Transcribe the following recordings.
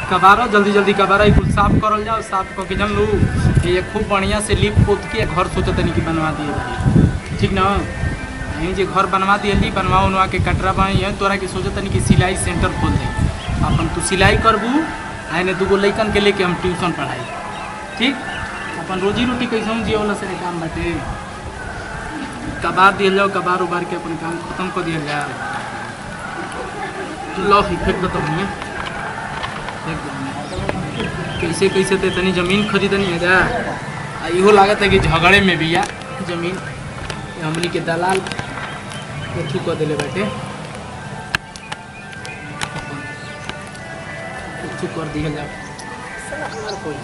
कबारा जल्दी जल्दी कबारा कुल साफ करल जाओ। साफ करके जम लू ये खूब बढ़िया से लिप पोत के घर सोचे तनी कि बनवा दिए ठीक ना। यहीं जे घर बनवा दिए बनवा उनवा के कटरा बाई है तोरा के सोचे तनी कि सिलाई सेंटर खोल दे अपन तू सिलाई करबू आने दूगो लइकन के लेके हम ट्यूशन पढ़ाई ठीक। अपन रोजी रोटी कैसे जिये वाला से काम बाटे। कबार दिया जाओ कबार उबार के अपन काम खत्म कर दिया जाए। लो फेंक दो हमें कैसे कैसे ते तनी जमीन खरीदनी है जा। इहो लागत है कि झगड़े में भी या जमीन हमनी के दलाल कुछ कर दिले बाटे कुछ कर दिया जाओ।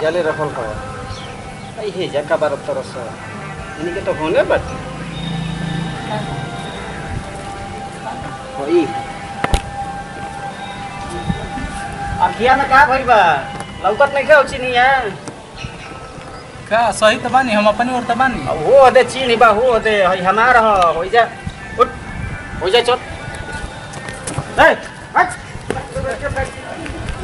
जाले रखल खबर आई हे जका बार तरस इन्हीं के तो होने बाटे होई अखिया में का भइल बा लौकत नहीं खाओ चीनी है का सही तो बानी हम अपनी ओर तो बानी हो दे चीनी बा हो दे हमार हो जा उठ हो जा चल ए हट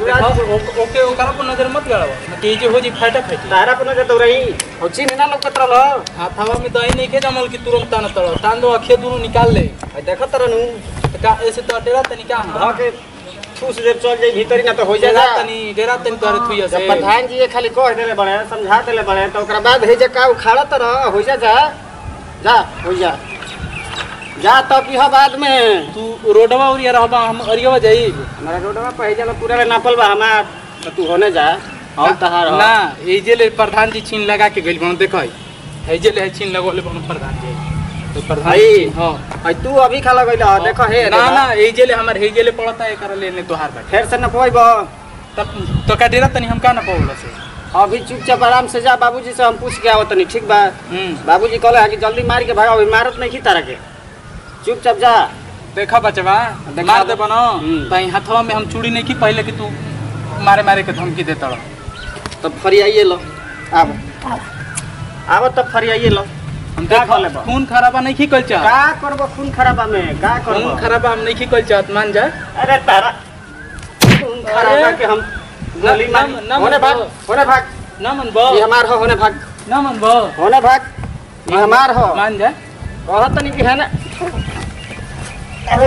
ओके ओकरा पर नजर मत गड़ावा न कि जे हो जी फाटा फाटी तारा पर नजर दो रही हो चीनी ना लौकत रहल हाथवा में दही नहीं खे जमल कि तुरंत तान तड़ तान दो अखे दूर निकाल ले देखत रहनु का ऐसे तो डेरा तनी का भ के ठूस दे चल जाई भीतर ना तो हो जाए डेरा तनी तोरे थुइया से प्रधान जी खाली कह देले बड़े समझा देले बड़े तो ओकरा बाद हे जे का उखाड़ा त रह हो जा हो जा तब की बाद में तू रोडवा उरिया रहबा हम अरियवा जाई हमारा रोडवा पे जाला पूरा नापल बा हमार तो तू होने जा हम तहार ना ए जे ले प्रधान जी छीन लगा के गइल बन देखै हे जे ले छीन लगोले बन प्रधान जी तो प्रधान भाई हां आई तू अभी खा लगइला देखो हे ना ना ए जे ले हमर हे जे ले पड़ता है कर लेने तोहार बा फिर से न पइबो तब तो का डेरा तनी हम का न पौला से अभी चुपचाप आराम से जा बाबूजी से हम पूछ के आवत नहीं ठीक बा बाबूजी कहले कि जल्दी मार के भागा इमारत नहीं की तारा के चुपचाप जा देखा बचवा मार दे बनो तई हाथवा में हम चूड़ी नहीं की पहले कि तू मारे मारे के धमकी देता तब फरियाइए लो आब तब फरियाइए लो हम देखा ले खून खराबा नहीं की कल चा का करबो खून खराबा में का करबो खून खराबा हम नहीं की कल चा मान जा अरे तारा खून खराबा के हम गोली मार होने भाग ना मन बो ये हमार हो होने भाग ना मन बो होने भाग ये हमार हो मान जा कहत नहीं कि है ना अरे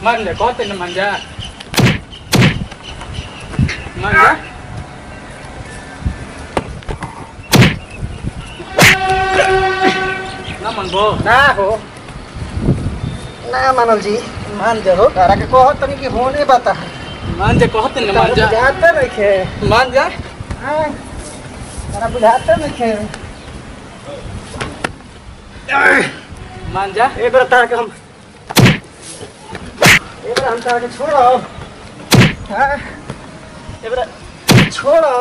मान जा कहते न मान जा मान जा ना मन बो ना हो ना मानल जी मान जा हो तारा के कहत नहीं कि होने बता मान जा कहते न मान जा बुझाते नहीं खे मान जा तारा बुझाते नहीं खे मान जा एक बार तारा के हम तारा के छोड़ो एक बार छोड़ो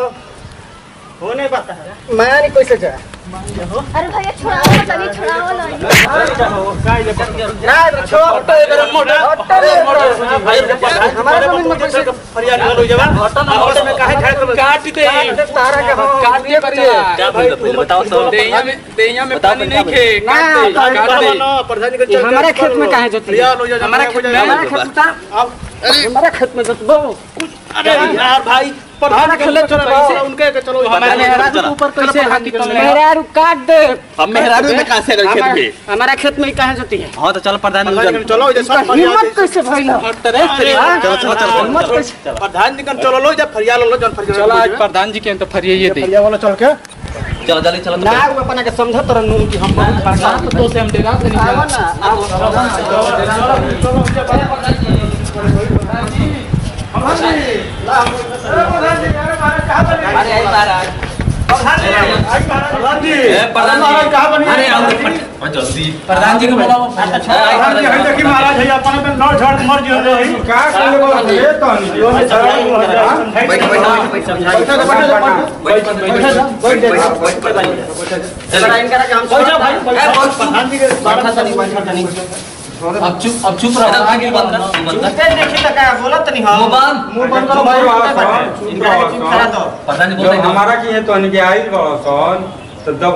होने बता मानी कैसे जा अरे भैया छुड़ाओ तनी छुड़ाओ ना छोड़ इधर मोटर भाई हमारे जमीन में कैसे फरियाद हो जावा हटन में काहे खाए तुम काट दे तारा के काट दे करिए क्या भाई तू बताओ तो देहिया में पानी नहीं खे काट दे प्रधान के चल हमारे खेत में काहे जोती फरियाद हो जा हमारे खेत में अब हमारे खेत में जोतबो अरे यार भाई प्रधान के ले चलो उनके के चलो हमारे मेहरारू के ऊपर कैसे हाथ निकल रहा है मेहरारू काट दे हम मेहरारू में कहां से खेत में हमारा खेत में काहे जोती है हां तो चल प्रधान चलो इधर सब हिम्मत कैसे भइला हट रे चलो प्रधान जी कन चलो लो जब फरियाद लो जन फरियाद चलो आज प्रधान जी के तो फरियाद दे फरियाद वाला चल के चलो जल्दी चलो ना वो अपना के समझत रहनु कि हम बहुत बर्दाश्त तो से हम डेरा से आओ ना अरे आई महाराज प्रधान जी कहां बनी अरे आओ जल्दी प्रधान जी को बुलाओ प्रधान जी है देखी महाराज है अपन में लड़ झड़ मर जियो है का करे बो ये तो नहीं यो में झगड़ा बैठ जरा इनका के हम बैठो भाई प्रधान जी के बैठा तनी अब चुप रहो आगे बंद चुपते देखी त का बोलत नहीं हो मुंह बंद करो भाई इनका चुप करा दो प्रधान जी बोल रहे हमारा की है तो इनके आइल बड़सन तो जब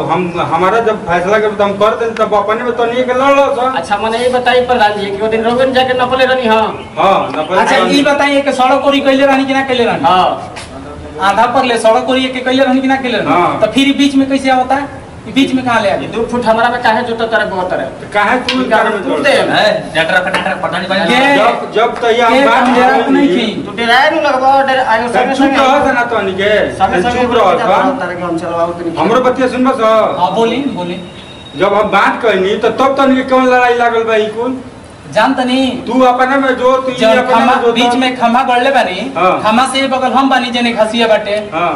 हमारा जब फैसला के हम कर दें तब अपने में तो नहीं के लड़ लो सर। अच्छा मैंने ये बताई प्रधान जी कि वो दिन रोगन जाके नपले रहनी हां। हां नपले। अच्छा ये बताइए कि सड़क कोरी कैले रहनी कि ना कैले रहनी? हां आधा पर ले सड़क कोरी के कैले रहनी कि ना कैले रहनी? हाँ। तो फिर बीच में कैसे आवता है? बीच में कहां ले आ? 2 फुट हमारा में काहे जोता तरह बहुत तरह तो काहे तू कर में तू दे डॉक्टर पता नहीं पाया। जब तैयार के बात हम नहीं की तू डेराय नु लगबो आयो संगे चुप रहो ना तो नहीं के संगे चुप रहो तरह के हम चलवाओ तनी हमरो बतिया सुनबो सर। हां बोली बोली। जब हम बात कहनी तो तब तो नहीं कौन लड़ाई लागल बा ई कुल जानत नहीं तू अपने में जो तू जब अपने खम्मा में जो बीच में खम्मा गड़ले बानी हाँ। खम्मा से बगल हम बानी जने घसिया बाटे हां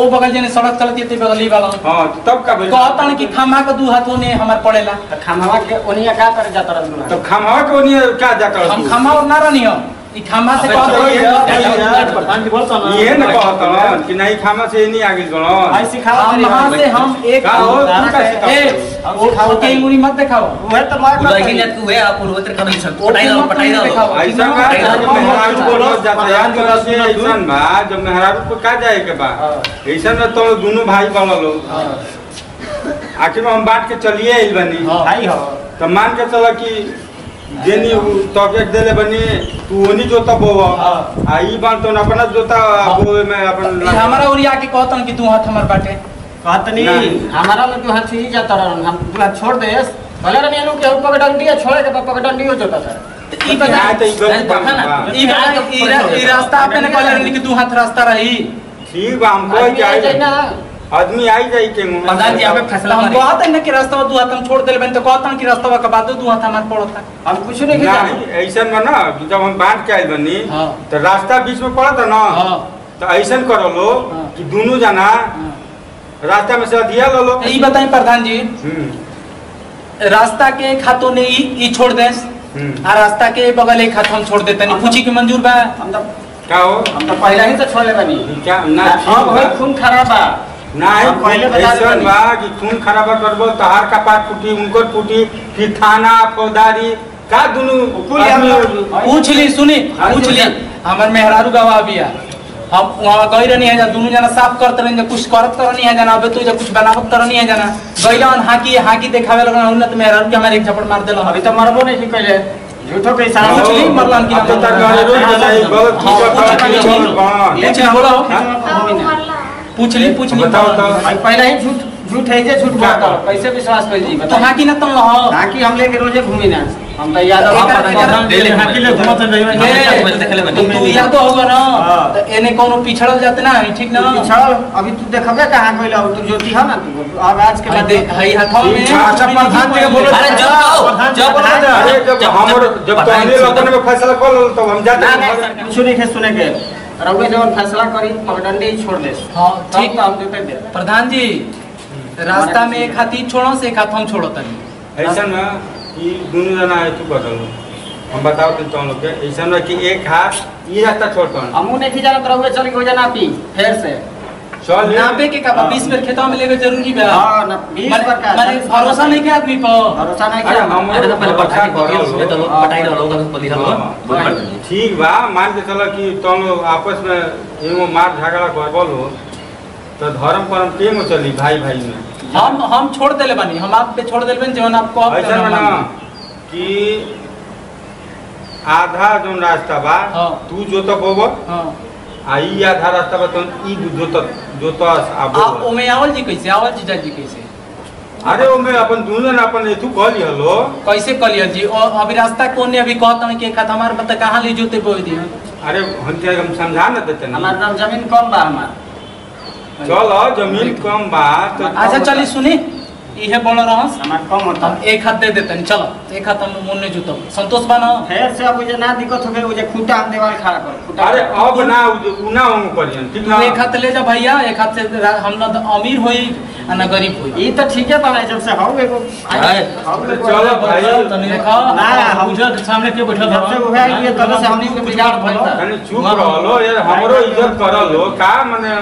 ओ बगल जने सड़क चलती है ते बगल ही वाला हां तब का भाई कहतन कि खम्मा के दू हाथों ने हमार पड़ेला। तो खमावा के ओनिया का कर जाता रहना तब खमावा के ओनी का जाकर हम खम्मा और ना रहनी हो ई खम्मा से प्रधान जी बोलता ना ये न कहत कि नहीं खामा से नहीं आगे गलो भाई सिखाओ वहां से हम एक का हो तू का सिखाओ ए ओ के मुरी मत दिखाओ वो तो मार उदय की तू है आप पूर्वोत्तर का नहीं सब पटाई दो ऐसा का मेहरारू बोलो जाता याद करा से ऐसा बा जब मेहरारू को का जाए के बा ऐसा में तो दोनों भाई वाला लोग आखिर में हम बात के चलिए आई बनी भाई हो तो मान के चला कि जेनी टॉकेट देले बनी तू ओनी जोता बोवा आ ई बात तो अपना जोता वो में अपन हमारा ओरिया के कहतन कि तू हाथ हमर बाटे कहत नहीं हमारा में 2 हाथ ही जाता रहन हम 2 हाथ छोड़ दे भले रहनी नु के ऊपर डंडिया छोड़े के पकड़ डंडियो जोता था ई बता तो ई गलत बा ई रास्ता आपने कहले रहनी कि दू हाथ रास्ता रही ठीक बा हमको जाए ना आदमी आई जाई के मुंह प्रधान जी आप फैसला हम करें। कहत है ना कि रास्ता दू हाथ हम छोड़ देले बन तो कहतन कि रास्ता के बाद दू हाथ हमार पड़ता। हम कुछ नहीं किया नहीं ऐसा में ना कि जब हम बांट के आइल बनी हाँ। तो रास्ता बीच में पड़ा था ना हां तो ऐसा करो लो हाँ। कि दोनों जना रास्ता में से अधिया लो लो ई बताई प्रधान जी रास्ता के एक हाथों ने ई छोड़ दे आ रास्ता के बगल एक हाथ हम छोड़ देते नहीं पूछी कि मंजूर बा? हम तो का हो पहले ही तो छोड़ले बनी क्या ना अब भाई खून खराब बा नहीं पहले बता ऐसा देबनी। बा कि खून खराबा करबो तहार का पाट फूटी उनको फूटी फिर थाना फौजदारी का दोनों पूछ ली सुनी पूछ ली हमर मेहरारू गवाह बिया हम वहां गई रहनी है दोनों जना साफ करत रहनी कुछ करत करनी है जना अबे तू कुछ बनावत करनी है जना गइलन हाकी देखावे लगन उन्नत मेहरारू के हमारे एक झपड़ मार देला अभी तो मरबो नहीं कहले झूठो के इशारा पूछ ली मरलन की अब तो तक गलत पूछ ली बोलो पूछ ली बताओ तो भाई पहले ही झूठ है जे झूठ बोलता कैसे विश्वास कर जी तो बता हाकी न तुम लहो हाकी हम लेके रोजे घूमी ना हम तो याद हाकी ले घुमत तू याद होगा ना तो एने कोनो पिछड़ल जाते ना ठीक ना पिछड़ अभी तू देखबे कहां गइला तू ज्योति है ना तू अब आज के बाद हई हाथों में अच्छा प्रधान जी के बोलो अरे जब अरे जब हमर जब तहने लोगन में फैसला कर लो तो हम जाते कुछ नहीं है सुने के रउवे जवन फैसला करी पगडंडी छोड़ दे हां ठीक ठीक हम देते दे प्रधान जी रास्ता में एक हाथी छोड़ो से एक हाथ हम छोड़ो तनी ऐसा ना कि दोनों जना है तू कर लो हम बताओ तुम लोग के ऐसा ना कि एक हाथ ये रास्ता छोड़ता हूं हमू नहीं जानत रउवे चल के हो जाना पी फिर से चल नापे के का 20 बेर खेतों में लेके जरूरी बा हां ना 20 बार का माने भरोसा नहीं के आदमी पर भरोसा नहीं अरे किया हम अरे तो पहले पटा के तो पटाई दो लोग पली हलो ठीक बा मान के चलो कि तुम लोग आपस में एगो मार झगड़ा करबो लो तो धर्म परम के में चली भाई भाई में हम छोड़ देले बानी हम आप पे छोड़ देले बानी जवन आपको अब ऐसा ना कि आधा जो रास्ता बा हाँ। तू जो तो बोबो हां आई आधा रास्ता बा तो ई जो तो आबो आ ओमे आवल जी कैसे आवल जीजा जी कैसे अरे ओ में अपन दुल्हन अपन एथु कहली हलो कैसे कलियर जी और अभी रास्ता कोने अभी कहता हूं कि एक हाथ हमार बता कहां ले जोते बोई दी अरे हम समझा न देते ना हमार नाम जमीन कम बा हमार चलो जमीन कम बा तो अच्छा चली सुनी इहे बोल रहस हमार कम होता हम एक हाथ दे देतनी चलो एक हाथ हम मुन्ने जुतो संतोष बना फिर से अब जे ना दिक्कत हो गई वो जे खूंटा हम दीवार खड़ा कर खूंटा अरे अब ना उना हम करियन ठीक ना एक हाथ ले जा भैया एक हाथ से हम ना अमीर होई आ ना गरीब होई ई तो ठीक है बना जब से हम एगो चलो भाई देखो ना हम उजर सामने के बैठल जब से उहे ये तब से हमनी के बिगाड़ भइल तनी चुप रहलो यार हमरो इज्जत करलो का माने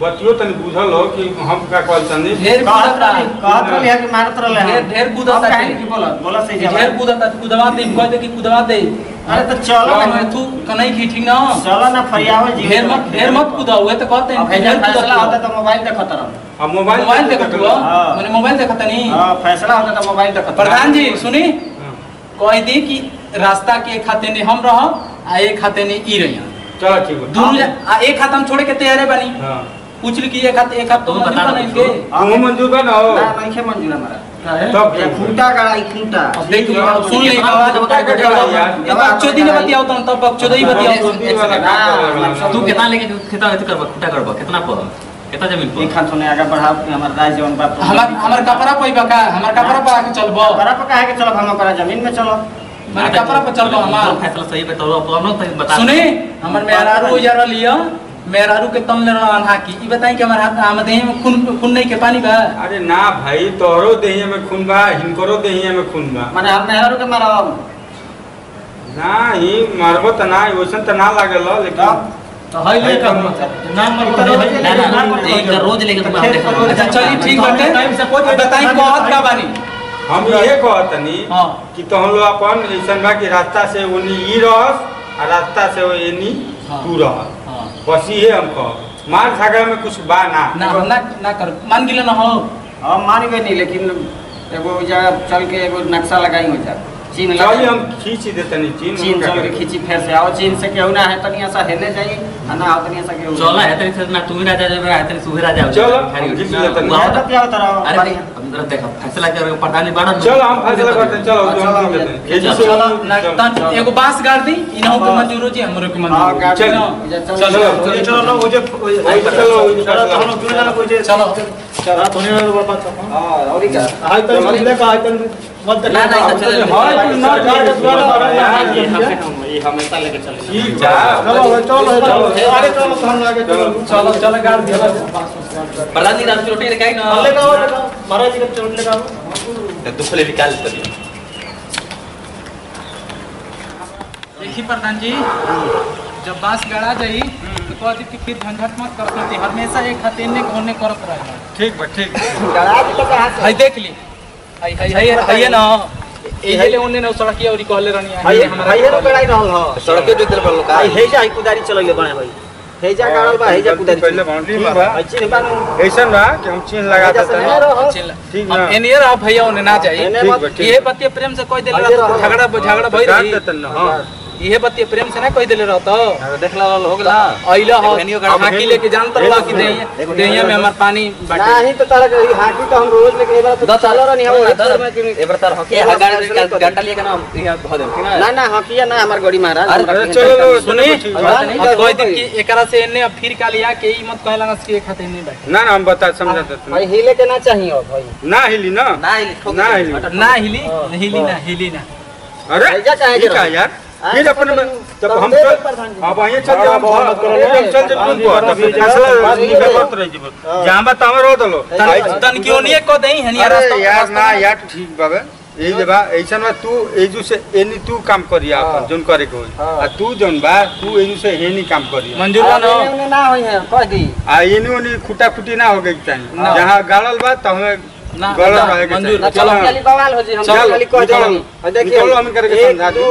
बतियो तनी बुझलो कि हम का कहल तनी ढेर कहत रही है कि मारत रहले ढेर- ढेर कूदत अब आते। काहे की बोलत सही ढेर जवाब कूदत कूदवा दे कह दे कि कूदवा दे अरे तो चलो ना तू कनई की ठीक ना चलो ना फरियावे जी ढेर मत कूदा हुए तो कहते हैं अब ढेर फैसला कूदत होता तो मोबाइल देखत रह अब मोबाइल देखत हुआ मैंने मोबाइल देखत नहीं। हां फैसला होता तो मोबाइल देखत। प्रधान जी सुनी कह दी कि रास्ता के खाते ने हम रह आ एक खाते ने ई रही चलो ठीक है दोनों एक हाथ हम छोड़े के तैयार है बनी। हां पूछ ली कि एक हाथ तो बता ना इनके हम मंजूर बना हो ना नहीं के मंजूर हमारा तब ये खूंटा गड़ाई खूंटा देख सुन ले बकचोदी ने बतियाओ तब बकचोदी बतियाओ तू कितना लेके खेता करबा खुटा करबा कितना पर कितना जमीन पर एक हाथ ने आगे बढ़ाओ कि हमार राज जीवन बाप हमार कपड़ा कोई बका हमार कपड़ा पर आके चलबो करा पर काहे के चलो हम ओकरा जमीन में चलो माने कपड़ा पर चलबो हमार फैसला सही पे तो हम लोग तक बता सुने हमर मेहरारू जरा लियो मेहरारू के तम ले रहा की ई बताई कि हमार हाथ आमदे में खून नहीं के पानी बा। अरे ना भाई तोहरो देहिया में खून बा हिनकरो देहिया में खून बा माने हम मेहरारू के मारब ना ही मारबो त ना ओसन त ना लागल लेकिन तो हई ले का नाम मत एक रोज लेके तुम देखो। अच्छा चलिए ठीक बाटे बताई कहत का बानी हम ये कहतनी हां कि तोहन लोग अपन ऐसन बा कि रास्ता से ओनी ई रहस आ रास्ता से एनी तू रह बस ये हम कह मार झगड़ा में कुछ बा ना ना कर मान गिले ना हो हम मानबे नहीं लेकिन एगो जगह चल के एगो नक्शा लगाई हो जा चीन चलिए हम खींच देतनी चीन चल के खींची फिर से आओ चीन से केहू ना है तनिया सा हेले जाई आ ना आओ तनिया सा केहू चलो है तेरे से ना तू ही राजा जाबे है तेरे सुहे राजा चलो खींच लेतनी वहां तक क्या होता रहो अरे अंदर देखो फैसला कर प्रधानी बाड़ा चलो हम फैसला करते हैं चलो हम खींच लेते हैं ये जिसे चलो एगो बांस गाड़ दी इनहु के मंजूर हो जी हमरो के हां मंजूर चलो चलो चलो लो वो जो चलो हम लोग ना कोई चलो चलो तोने ना बात हां और क्या हाय तो समझले का हाय तो मत ना ना चलो हाय तू ना गाड़ के द्वारा ये हमेशा लेके चले ठीक जा चलो अरे चलो हम आगे चलो चलो गाड़ दिया प्रधान जी रात रोटी रखाई ना लेगा महाराज जी का चोट लेगा दुख ले निकाल कर देखिए प्रधान जी जब बांस गड़ा जाई तो कहती कि फिर झंझट मत करत रहती हमेशा एक हथेने कोने करत रहे ठीक बा ठीक गड़ा दी तो कहां से हई देख ली हई ना एजे ले ओने न सड़किया औरी कहले रहनी हाय हाय रो गड़ाई रहल ह सड़के जो दिल पर लोग हाय हे जा कुदारी चलैले बने भाई हे जा गाड़ल बा हे जा कुदारी पहले बाउंड्री बा अच्छी बानू ऐसन बा कि हम चीन लगा देते हैं ठीक ना हम एनियर आ भैया ओने ना जाई एने ठीक मत बा, ठीक। ये बतिया प्रेम से कह देले रहत झगड़ा भई काट रही देते ना हां ये बतिया प्रेम से ना कह देले रहत देखला हो गला आइला हो हाकी लेके जानत रहा कि देहिया में हमर पानी बाटे नहीं तो तारा के हाकी तो हम रोज लेके एक बार तो चलो रहनी हम में कि एबर तार हके घंटा लेके ना यहां भ दे कि ना ना हकिया ना हमार गड़ी महाराज अरे चलो सुनी ठीक अब कह दी कि एकरा से एने अब फिर का लिया के ई मत कहला कि एक खाते नहीं बाटे ना ना हम बता समझा देते भाई हिले के ना चाहिए भाई ना हिली ना ना हिली ठोक ना हिली ना हिली ना अरे ऐसा काहे ये करो? का यार फिर अपन में जब हम दे प्रधान जी। अब आइए चल जाओ हम चल जब तुम को तब फैसला निकल मत रही जीवन जहां बा तमर हो दलो तन क्यों नहीं को दई हनी रास्ता अरे यार ना यार ठीक बाबे यही जबा ऐसा ना तू एजू से एनी तू काम करिया अपन जोन करे को आ तू जोन बा तू एजू से हेनी काम करिया मंजूर बा न उन्हें ना होई है कह दी आ एनी ओनी खुटा खुटी ना हो गई चाहिए ना। जहां गाड़ल बा त हमें ना, गलत ना, रहेगा मंजूर। चाहिए। चलो खाली बवाल हो जी हम चलो, खाली कह निकलो, दे देखिए निकलो, हम करके एक, समझा दी। दू,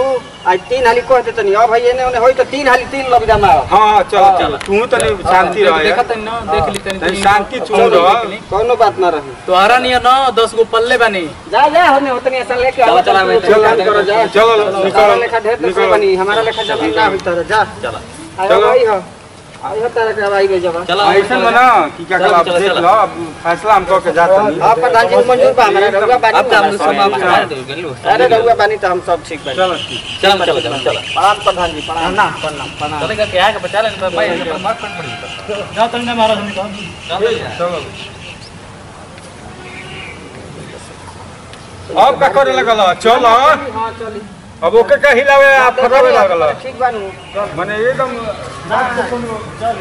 आज तीन हाली कह देते नहीं अब भाई एने ओने होई तो तीन हाली तीन लबदा मारो हाँ चलो चलो तू तो नहीं शांति रह देखा तनी न देख ली तनी नहीं, शांति चुन रह। कोनो बात ना रही तो हरा नहीं न 10 गो पल्ले बनी जा जा होने उतनी ऐसा लेके चलो, चलो, आओ, चलो, काम करो जा चलो, हमारा निकलो, लेखा ढेर तो निकलो। बनी हमारा लेखा जमीन ना होता है जा चलो आयो चलो। भाई हो आयो तारा के हवाई में जब चलो ऐसा बना कि क्या चलो, कल आप चलो, देख चलो। लो अब फैसला हम कह के जाते नहीं आप प्रधान जी मंजूर बा हमारा रहुआ अब बानी काम समाप्त हमारा। कर दो गल्लू अरे रहुआ बानी तो हम सब ठीक बानी चलो ठीक चलो चलो चलो चलो प्रणाम प्रधान जी प्रणाम प्रणाम चलेगा क्या के बचा लेने भाई पर मार पड़ी जा तनी ना मारो हनी तो चलो अब का करे लगल चलो हां चली अब ओके का हिलावे आप फरावे लगल ठीक बानू माने एकदम चल